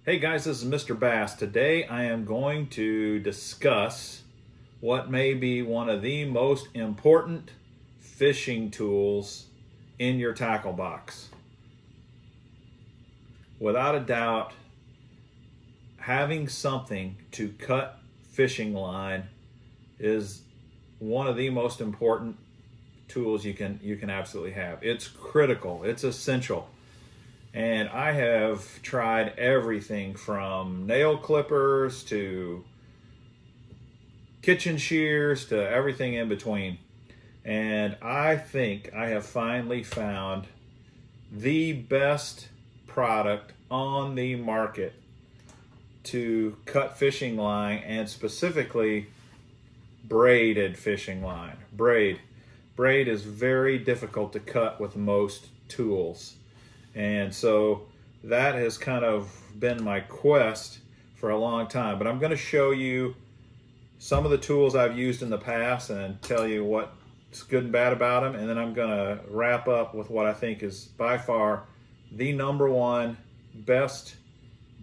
Hey guys, this is Mr. Bass. Today I am going to discuss what may be one of the most important fishing tools in your tackle box. Without a doubt, having something to cut fishing line is one of the most important tools you can absolutely have. It's critical, it's essential. And I have tried everything from nail clippers to kitchen shears to everything in between. And I think I have finally found the best product on the market to cut fishing line, and specifically braided fishing line. Braid is very difficult to cut with most tools. And so that has kind of been my quest for a long time. But I'm going to show you some of the tools I've used in the past and tell you what's good and bad about them. And then I'm going to wrap up with what I think is by far the #1 best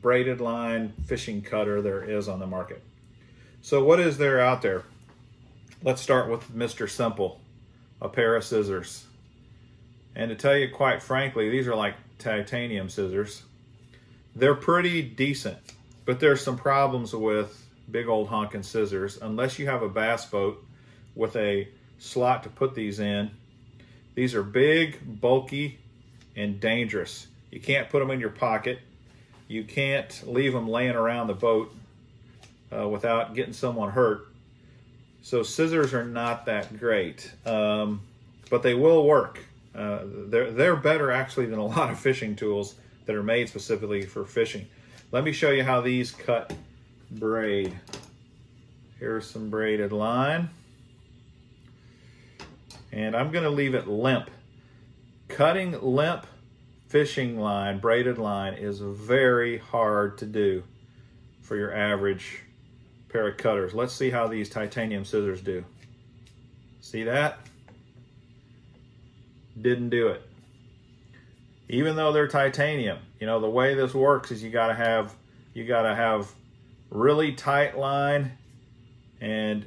braided line fishing cutter there is on the market. So what is there out there? Let's start with Mr. Simple, a pair of scissors. And to tell you quite frankly, these are like titanium scissors. They're pretty decent, but there's some problems with big old honking scissors. Unless you have a bass boat with a slot to put these in, these are big, bulky, and dangerous. You can't put them in your pocket. You can't leave them laying around the boat without getting someone hurt. So scissors are not that great, but they will work. They're better actually than a lot of fishing tools that are made specifically for fishing. Let me show you how these cut braid. Here's some braided line. And I'm going to leave it limp. Cutting limp fishing line, braided line, is very hard to do for your average pair of cutters. Let's see how these titanium scissors do. See that? Didn't do it. Even though they're titanium, you know, the way this works is you gotta have really tight line, and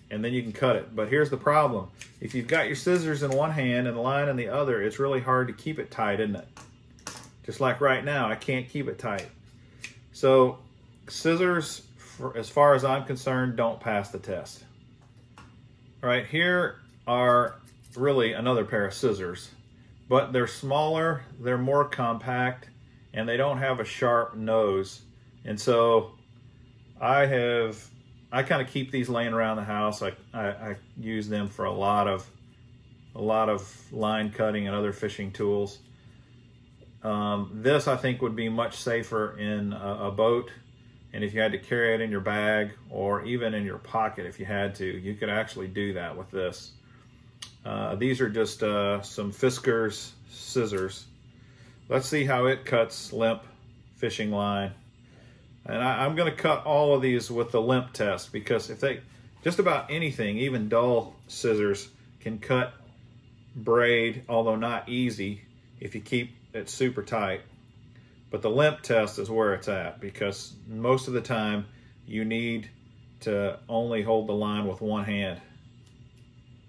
then you can cut it. But here's the problem: if you've got your scissors in one hand and the line in the other, it's really hard to keep it tight, isn't it? Just like right now, I can't keep it tight. So scissors, as far as I'm concerned, don't pass the test. All right, here are really another pair of scissors, but they're smaller, they're more compact, and they don't have a sharp nose. And so I kind of keep these laying around the house. I use them for a lot of line cutting and other fishing tools. This I think would be much safer in a boat, and if you had to carry it in your bag or even in your pocket, if you had to, you could actually do that with this. These are just some Fiskars Scissors. Let's see how it cuts limp fishing line. And I'm going to cut all of these with the Limp Test, because just about anything, even dull scissors, can cut braid, although not easy if you keep it super tight. But the Limp Test is where it's at, because most of the time you need to only hold the line with one hand.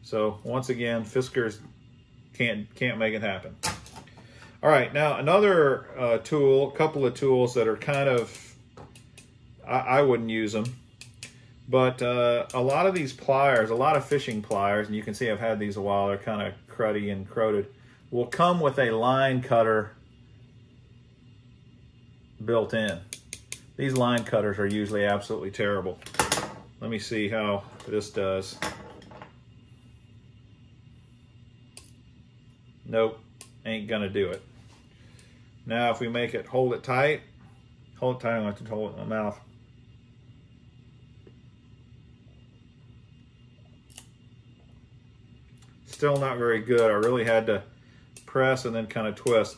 So once again, Fiskars can't make it happen. All right, now another couple of tools that are kind of, I wouldn't use them, but a lot of these pliers, a lot of fishing pliers, and you can see I've had these a while, they're kind of cruddy and corroded, will come with a line cutter built in. These line cutters are usually absolutely terrible. Let me see how this does. Nope, ain't gonna do it. Now if we make it hold it tight, I want to hold it in my mouth. Still not very good. I really had to press and then kind of twist.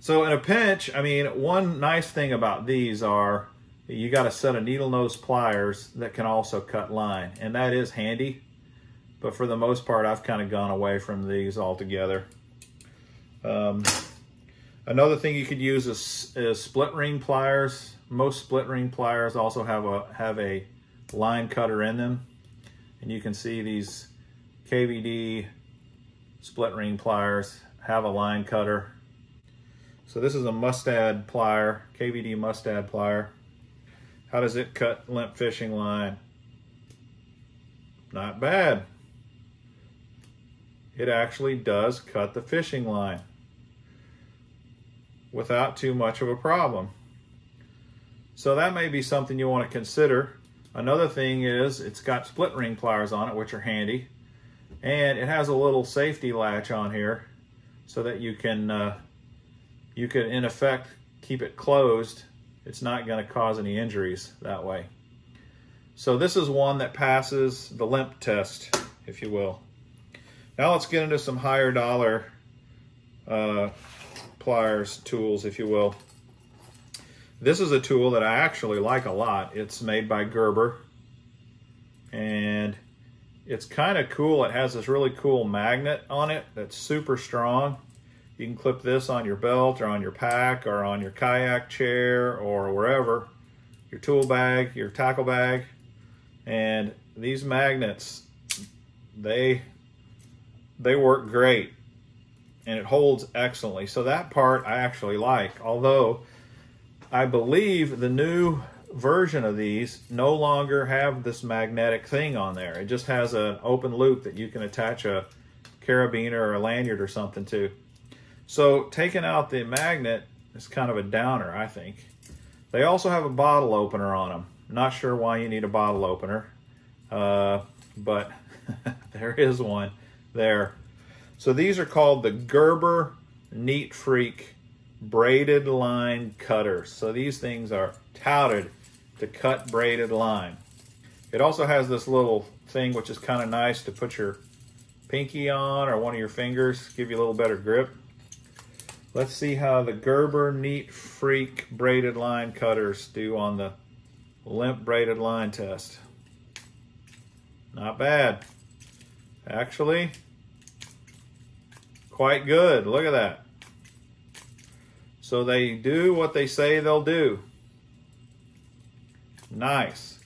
So in a pinch, I mean, one nice thing about these are you got a set of needle nose pliers that can also cut line, and that is handy. But for the most part, I've kind of gone away from these altogether. Another thing you could use is split ring pliers. Most split ring pliers also have a line cutter in them. And you can see these KVD split ring pliers have a line cutter. So this is a mustad plier, KVD mustad plier. How does it cut limp fishing line? Not bad. It actually does cut the fishing line without too much of a problem. So that may be something you want to consider. Another thing is it's got split ring pliers on it, which are handy. And it has a little safety latch on here so that you can in effect keep it closed. It's not going to cause any injuries that way. So this is one that passes the limp test, if you will. Now let's get into some higher dollar pliers tools, if you will. This is a tool that I actually like a lot. It's made by Gerber, and it's kind of cool. It has this really cool magnet on it that's super strong. You can clip this on your belt or on your pack or on your kayak chair or wherever, your tool bag, your tackle bag. And these magnets, they work great, and it holds excellently. So that part I actually like, although I believe the new version of these no longer have this magnetic thing on there. It just has an open loop that you can attach a carabiner or a lanyard or something to. So taking out the magnet is kind of a downer, I think. They also have a bottle opener on them. Not sure why you need a bottle opener, but there is one there. So these are called the Gerber Neat Freak braided line cutters. So these things are touted to cut braided line. It also has this little thing which is kind of nice to put your pinky on or one of your fingers, give you a little better grip. Let's see how the Gerber Neat Freak braided line cutters do on the limp braided line test. Not bad. Actually, quite good. Look at that. So they do what they say they'll do. Nice.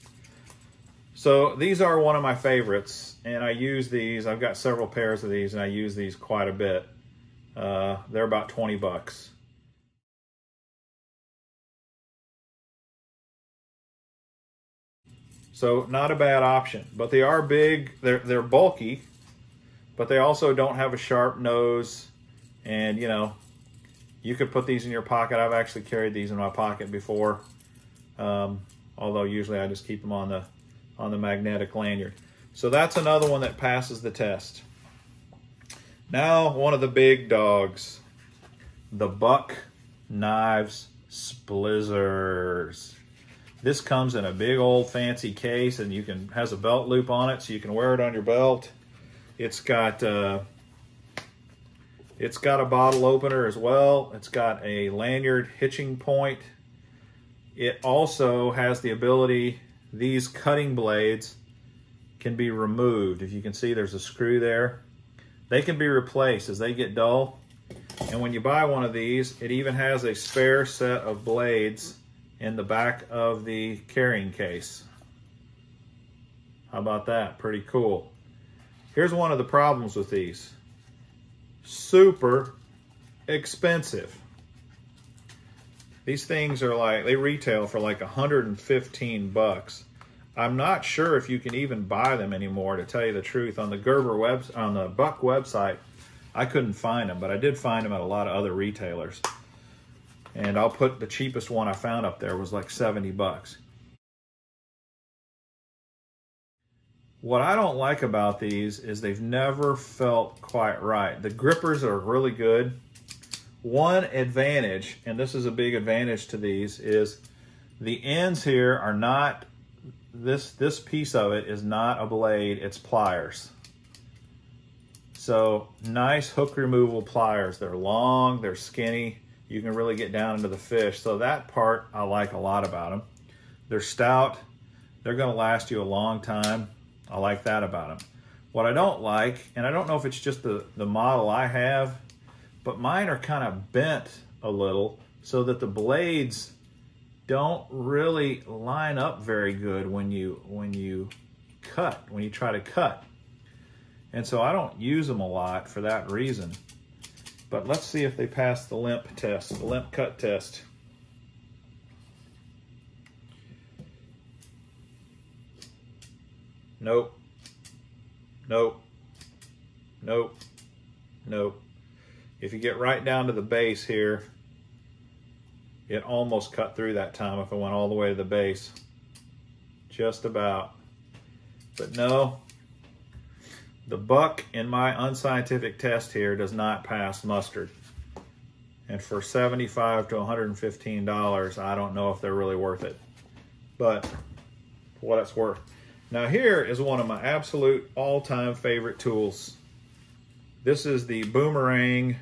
So these are one of my favorites, and I use these. I've got several pairs of these, and I use these quite a bit. They're about 20 bucks. So not a bad option, but they are big. They're bulky, but they also don't have a sharp nose, and you know, you could put these in your pocket. I've actually carried these in my pocket before, although usually I just keep them on the magnetic lanyard. So that's another one that passes the test. Now, one of the big dogs, the Buck Knives Splisers. This comes in a big old fancy case, and has a belt loop on it, so you can wear it on your belt. It's got a bottle opener as well. It's got a lanyard hitching point. It also has the ability, these cutting blades can be removed. If you can see, there's a screw there. They can be replaced as they get dull. And when you buy one of these, it even has a spare set of blades in the back of the carrying case. How about that? Pretty cool. Here's one of the problems with these. Super expensive. These things are like, they retail for like 115 bucks. I'm not sure if you can even buy them anymore, to tell you the truth. On the on the Buck website, I couldn't find them, but I did find them at a lot of other retailers. And I'll put the cheapest one I found up there was like 70 bucks. What I don't like about these is they've never felt quite right. The grippers are really good. One advantage, and this is a big advantage to these, is the ends here are not, this piece of it is not a blade, it's pliers. So nice hook removal pliers. They're long, they're skinny. You can really get down into the fish. So that part I like a lot about them. They're stout. They're gonna last you a long time. I like that about them. What I don't like, and I don't know if it's just the model I have, but mine are kind of bent a little so that the blades don't really line up very good when you try to cut. And so I don't use them a lot for that reason. But let's see if they pass the limp test, the limp cut test. Nope. Nope. Nope. Nope. If you get right down to the base here, it almost cut through that time if it went all the way to the base. Just about. But no, the buck in my unscientific test here does not pass mustard. And for $75 to $115, I don't know if they're really worth it. But for what it's worth. Now here is one of my absolute all-time favorite tools. This is the boomerang,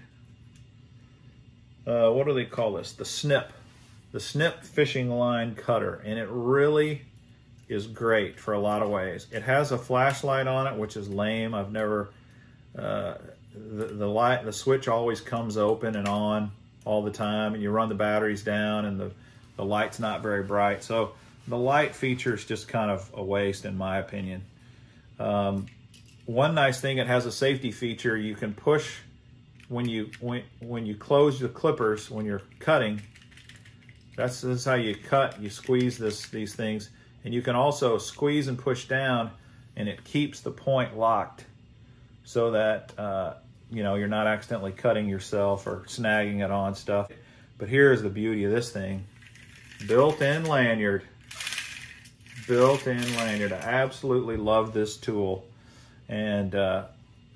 what do they call this? The snip. The snip fishing line cutter. And it really is great for a lot of ways. It has a flashlight on it, which is lame. I've never, the switch always comes open and on all the time, and you run the batteries down and the light's not very bright. So the light feature is just kind of a waste in my opinion. One nice thing, it has a safety feature. You can push when you close the clippers when you're cutting. That's how you cut. You squeeze these things, and you can also squeeze and push down, and it keeps the point locked so that you know, you're not accidentally cutting yourself or snagging it on stuff. But here's the beauty of this thing: built-in lanyard. Built-in lanyard. I absolutely love this tool, and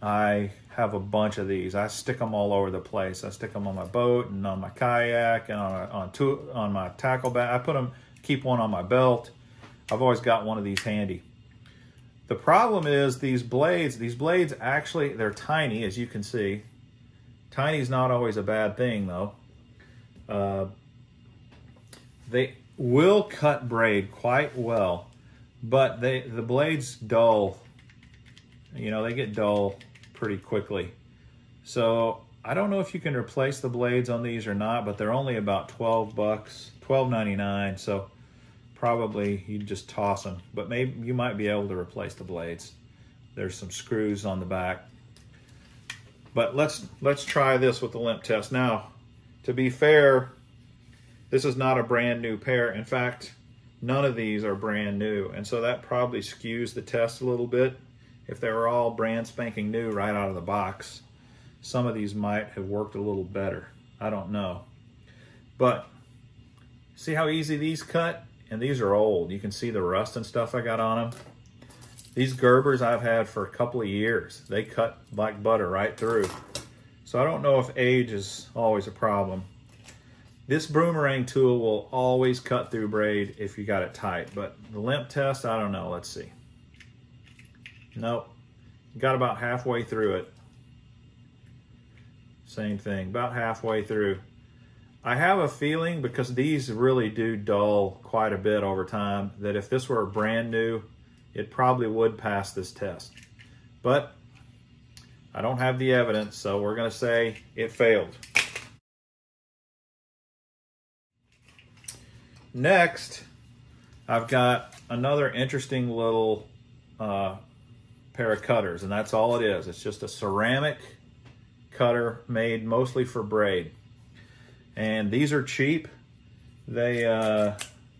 I have a bunch of these. I stick them all over the place. I stick them on my boat and on my kayak and on my tackle bag. Keep one on my belt. I've always got one of these handy. The problem is these blades actually, they're tiny, as you can see. Tiny is not always a bad thing though. They will cut braid quite well, but the blades dull. You know, they get dull pretty quickly. So I don't know if you can replace the blades on these or not, but they're only about 12 bucks, $12.99. So probably you just toss them, but maybe you might be able to replace the blades. There's some screws on the back. But let's try this with the limp test. Now, to be fair, this is not a brand new pair. In fact, none of these are brand new, and so that probably skews the test a little bit. If they were all brand spanking new right out of the box, some of these might have worked a little better. I don't know. But see how easy these cut? And these are old. You can see the rust and stuff I got on them. These Gerbers I've had for a couple of years. They cut like butter right through. So I don't know if age is always a problem. This boomerang tool will always cut through braid if you got it tight. But the limp test, I don't know. Let's see. Nope. Got about halfway through it. Same thing, about halfway through. I have a feeling, because these really do dull quite a bit over time, that if this were brand new, it probably would pass this test. But I don't have the evidence, so we're going to say it failed. Next, I've got another interesting little pair of cutters, and that's all it is. It's just a ceramic cutter made mostly for braid. And these are cheap. They,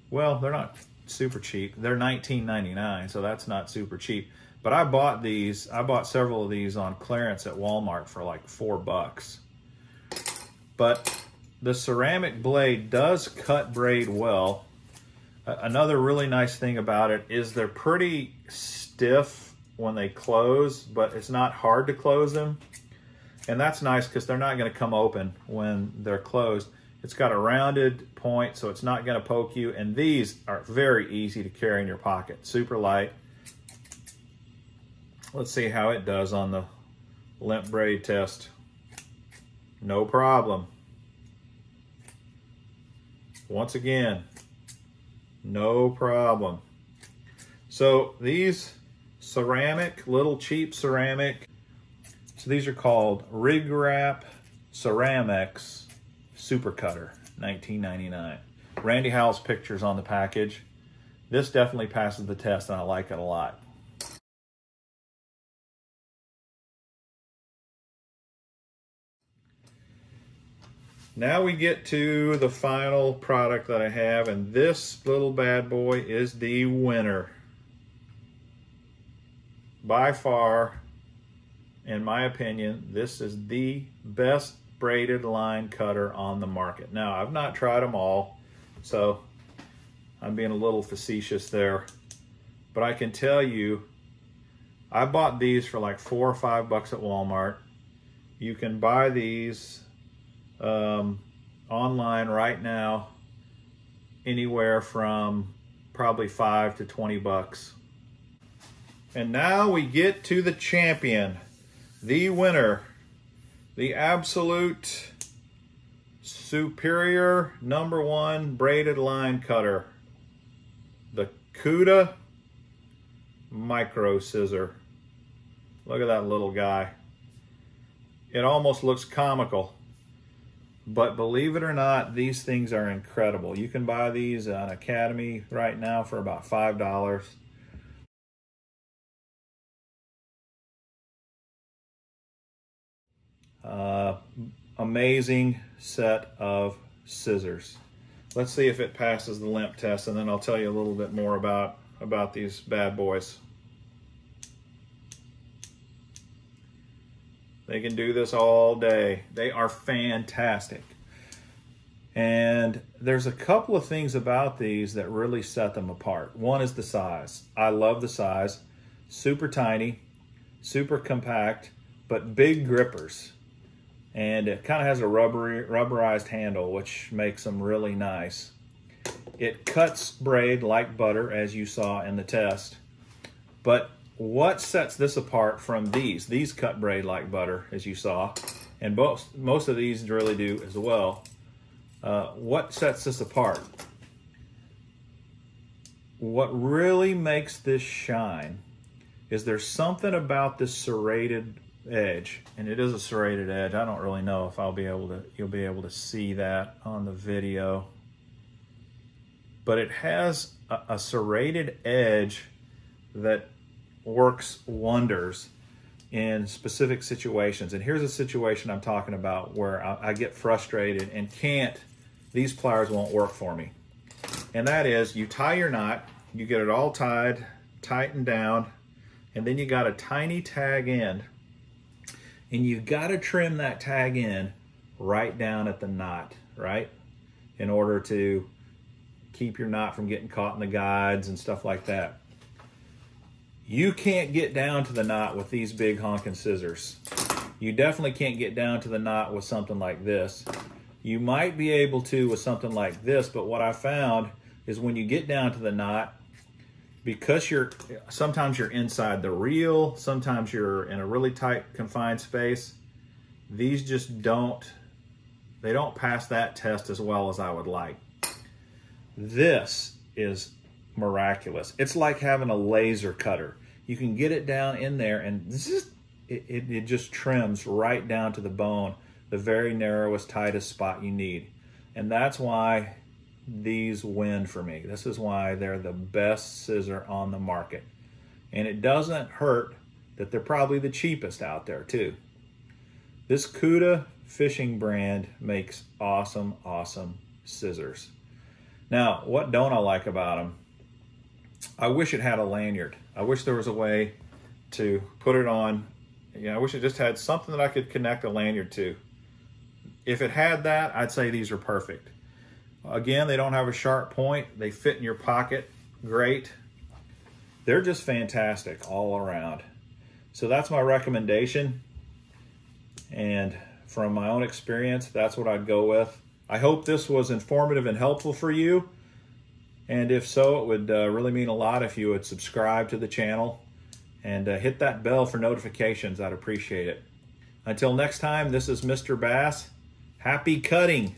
well, they're not super cheap. They're $19.99, so that's not super cheap. But I bought these. I bought several of these on clearance at Walmart for like $4. But the ceramic blade does cut braid well. Another really nice thing about it is they're pretty stiff when they close, but it's not hard to close them. And that's nice because they're not going to come open when they're closed. It's got a rounded point, so it's not going to poke you. And these are very easy to carry in your pocket. Super light. Let's see how it does on the limp braid test. No problem. Once again, no problem. So these ceramic, little cheap ceramic, so these are called Rig Wrap Ceramics Super Cutter, $19.99. Randy Howell's pictures on the package. This definitely passes the test, and I like it a lot. Now we get to the final product that I have, and this little bad boy is the winner. By far, in my opinion, this is the best braided line cutter on the market. Now, I've not tried them all, so I'm being a little facetious there. But I can tell you, I bought these for like $4 or $5 at Walmart. You can buy these online right now anywhere from probably $5 to $20. And now we get to the champion, the winner, the absolute superior #1 braided line cutter, the Cuda micro scissor. Look at that little guy. It almost looks comical, but believe it or not, these things are incredible. You can buy these on Academy right now for about $5. Amazing set of scissors. Let's see if it passes the limp test, and then I'll tell you a little bit more about these bad boys. They can do this all day. They are fantastic. And there's a couple of things about these that really set them apart. One is the size. I love the size. Super tiny, super compact, but big grippers. And it kind of has a rubberized handle, which makes them really nice. It cuts braid like butter, as you saw in the test. But what sets this apart from these? These cut braid like butter, as you saw, and most of these really do as well. What sets this apart? What really makes this shine is there's something about this serrated edge, and it is a serrated edge. I don't really know if you'll be able to see that on the video, but it has a serrated edge that works wonders in specific situations. And here's a situation I'm talking about where I get frustrated and these pliers won't work for me. And that is, you tie your knot, you get it all tightened down, and then you got a tiny tag end, and you got to trim that tag in right down at the knot, right? In order to keep your knot from getting caught in the guides and stuff like that. You can't get down to the knot with these big honking scissors. You definitely can't get down to the knot with something like this. You might be able to with something like this, but what I found is when you get down to the knot, because sometimes you're inside the reel, sometimes you're in a really tight confined space, these just don't pass that test as well as I would like. This is miraculous. It's like having a laser cutter. You can get it down in there and it just trims right down to the bone, the very narrowest, tightest spot you need. And that's why these win for me. This is why they're the best scissor on the market. And it doesn't hurt that they're probably the cheapest out there too. This Cuda fishing brand makes awesome, awesome scissors. Now, what don't I like about them? I wish it had a lanyard. I wish there was a way to put it on. I wish it just had something that I could connect a lanyard to. If it had that, I'd say these are perfect. Again, they don't have a sharp point. They fit in your pocket great. They're just fantastic all around. So that's my recommendation. And from my own experience, that's what I'd go with. I hope this was informative and helpful for you. And if so, it would really mean a lot if you would subscribe to the channel and hit that bell for notifications. I'd appreciate it. Until next time, this is Mr. Bass. Happy cutting!